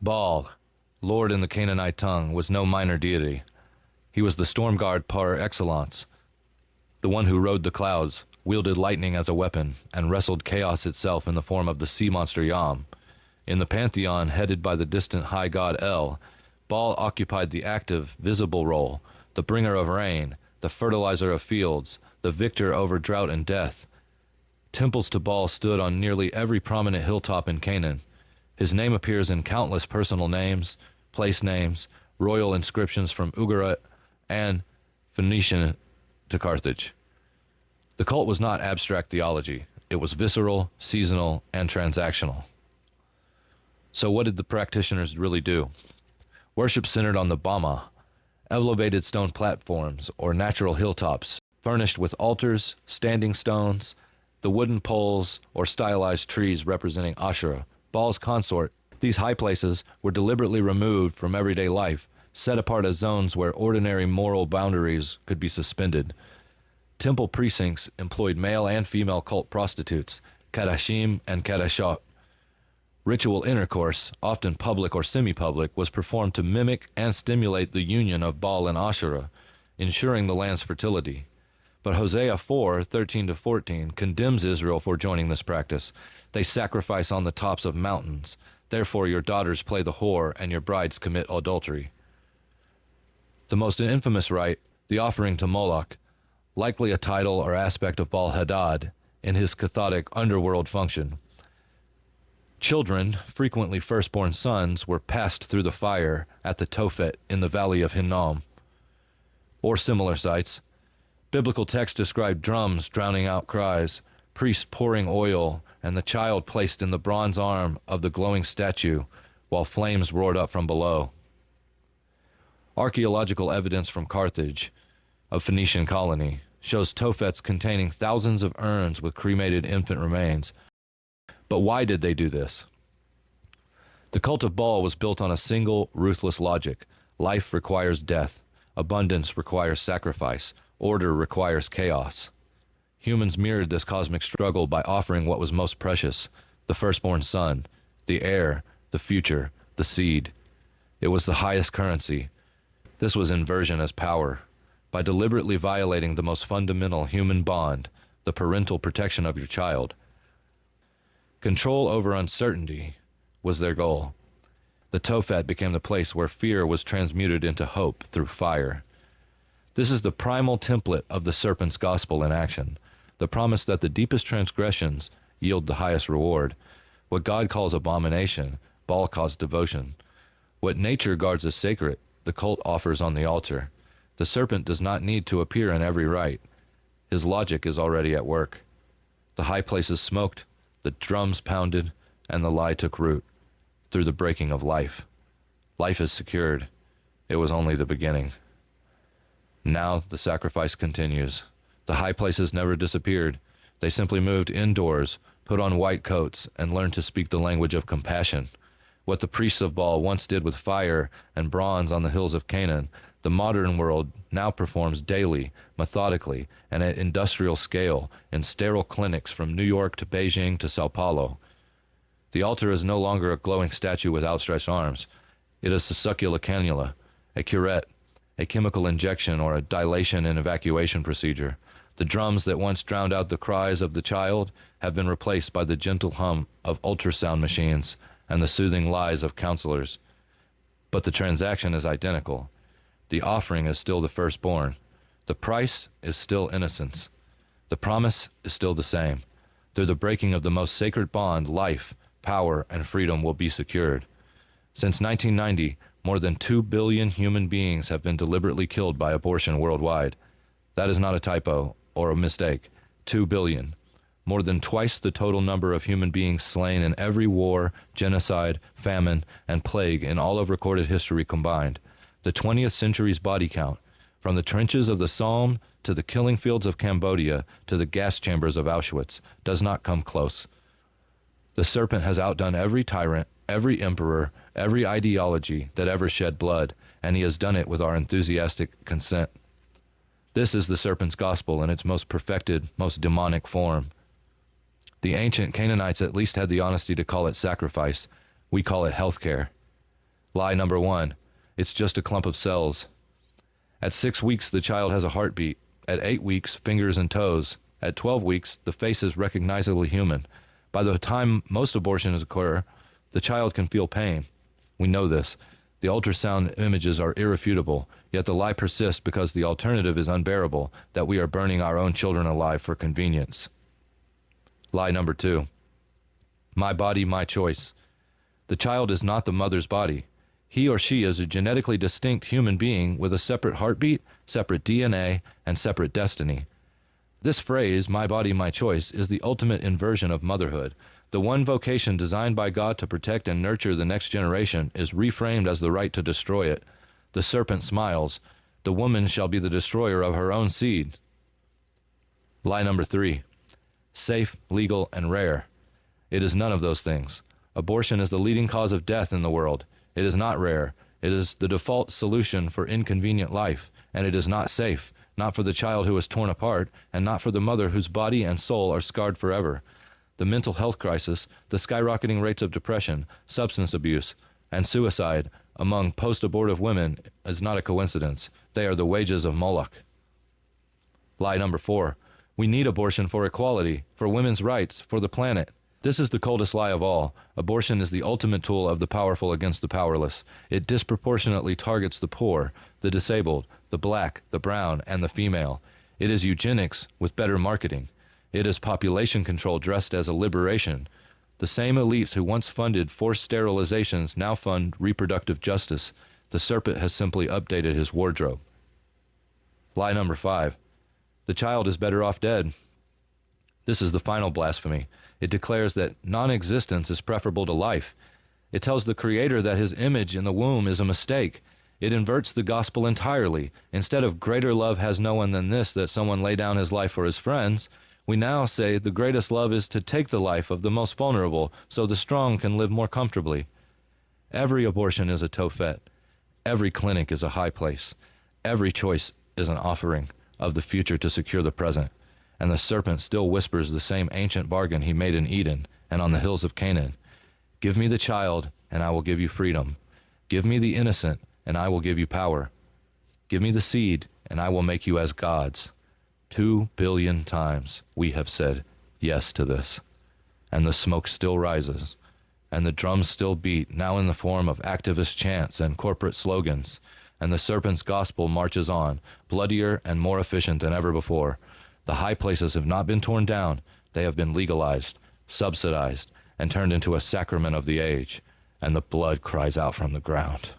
Baal, lord in the Canaanite tongue, was no minor deity. He was the storm god par excellence, the one who rode the clouds, wielded lightning as a weapon, and wrestled chaos itself in the form of the sea monster Yam. In the pantheon headed by the distant high god El, Baal occupied the active, visible role, the bringer of rain, the fertilizer of fields, the victor over drought and death. Temples to Baal stood on nearly every prominent hilltop in Canaan. His name appears in countless personal names, place names, royal inscriptions from Ugarit and Phoenician to Carthage. The cult was not abstract theology. It was visceral, seasonal, and transactional. So what did the practitioners really do? Worship centered on the Bama, elevated stone platforms or natural hilltops, furnished with altars, standing stones, the wooden poles or stylized trees representing Asherah, Baal's consort. These high places were deliberately removed from everyday life, set apart as zones where ordinary moral boundaries could be suspended. Temple precincts employed male and female cult prostitutes, kadashim and kadashot. Ritual intercourse, often public or semi-public, was performed to mimic and stimulate the union of Baal and Asherah, ensuring the land's fertility. But Hosea 4:13-14 condemns Israel for joining this practice. They sacrifice on the tops of mountains. Therefore your daughters play the whore and your brides commit adultery. The most infamous rite, the offering to Moloch, likely a title or aspect of Baal Hadad in his Cathodic underworld function. Children, frequently firstborn sons, were passed through the fire at the Tophet in the valley of Hinnom, or similar sites. Biblical texts describe drums drowning out cries, priests pouring oil, and the child placed in the bronze arm of the glowing statue while flames roared up from below. Archaeological evidence from Carthage, a Phoenician colony, shows Tophets containing thousands of urns with cremated infant remains. But why did they do this? The cult of Baal was built on a single, ruthless logic. Life requires death. Abundance requires sacrifice. Order requires chaos. Humans mirrored this cosmic struggle by offering what was most precious, the firstborn son, the heir, the future, the seed. It was the highest currency. This was inversion as power. By deliberately violating the most fundamental human bond, the parental protection of your child, control over uncertainty was their goal. The Tophet became the place where fear was transmuted into hope through fire. This is the primal template of the serpent's gospel in action, the promise that the deepest transgressions yield the highest reward. What God calls abomination, Baal calls devotion. What nature guards as sacred, the cult offers on the altar. The serpent does not need to appear in every rite. His logic is already at work. The high places smoked, the drums pounded, and the lie took root through the breaking of life. Life is secured. It was only the beginning. Now the sacrifice continues. The high places never disappeared. They simply moved indoors, put on white coats, and learned to speak the language of compassion. What the priests of Baal once did with fire and bronze on the hills of Canaan, the modern world now performs daily, methodically, and at industrial scale in sterile clinics from New York to Beijing to Sao Paulo. The altar is no longer a glowing statue with outstretched arms. It is a succula cannula, a curette, a chemical injection, or a dilation and evacuation procedure. The drums that once drowned out the cries of the child have been replaced by the gentle hum of ultrasound machines and the soothing lies of counselors. But the transaction is identical. The offering is still the firstborn. The price is still innocence. The promise is still the same. Through the breaking of the most sacred bond, life, power, and freedom will be secured. Since 1990, more than 2 billion human beings have been deliberately killed by abortion worldwide. That is not a typo or a mistake. 2 billion. More than twice the total number of human beings slain in every war, genocide, famine, and plague in all of recorded history combined. The 20th century's body count, from the trenches of the Somme to the killing fields of Cambodia to the gas chambers of Auschwitz, does not come close. The serpent has outdone every tyrant, every emperor, every ideology that ever shed blood, and he has done it with our enthusiastic consent. This is the serpent's gospel in its most perfected, most demonic form. The ancient Canaanites at least had the honesty to call it sacrifice. We call it healthcare. Lie number 1. It's just a clump of cells. At 6 weeks, the child has a heartbeat. At 8 weeks, fingers and toes. At 12 weeks, the face is recognizably human. By the time most abortions occur, the child can feel pain. We know this. The ultrasound images are irrefutable, yet the lie persists because the alternative is unbearable, that we are burning our own children alive for convenience. Lie number 2. My body, my choice. The child is not the mother's body. He or she is a genetically distinct human being with a separate heartbeat, separate DNA, and separate destiny. This phrase, my body, my choice, is the ultimate inversion of motherhood. The one vocation designed by God to protect and nurture the next generation is reframed as the right to destroy it. The serpent smiles. The woman shall be the destroyer of her own seed. Lie number 3. Safe, legal, and rare. It is none of those things. Abortion is the leading cause of death in the world. It is not rare. It is the default solution for inconvenient life, and it is not safe, not for the child who is torn apart, and not for the mother whose body and soul are scarred forever. The mental health crisis, the skyrocketing rates of depression, substance abuse, and suicide among post-abortive women is not a coincidence. They are the wages of Moloch. Lie number 4. We need abortion for equality, for women's rights, for the planet. This is the coldest lie of all. Abortion is the ultimate tool of the powerful against the powerless. It disproportionately targets the poor, the disabled, the black, the brown, and the female. It is eugenics with better marketing. It is population control dressed as a liberation. The same elites who once funded forced sterilizations now fund reproductive justice. The serpent has simply updated his wardrobe. Lie number 5. The child is better off dead. This is the final blasphemy. It declares that non-existence is preferable to life. It tells the Creator that his image in the womb is a mistake. It inverts the gospel entirely. Instead of greater love has no one than this, that someone lay down his life for his friends, we now say the greatest love is to take the life of the most vulnerable so the strong can live more comfortably. Every abortion is a Tophet. Every clinic is a high place. Every choice is an offering of the future to secure the present. And the serpent still whispers the same ancient bargain he made in Eden and on the hills of Canaan. Give me the child, and I will give you freedom. Give me the innocent, and I will give you power. Give me the seed, and I will make you as gods. 2 billion times we have said yes to this. And the smoke still rises, and the drums still beat, now in the form of activist chants and corporate slogans. And the serpent's gospel marches on, bloodier and more efficient than ever before. The high places have not been torn down. They have been legalized, subsidized, and turned into a sacrament of the age. And the blood cries out from the ground.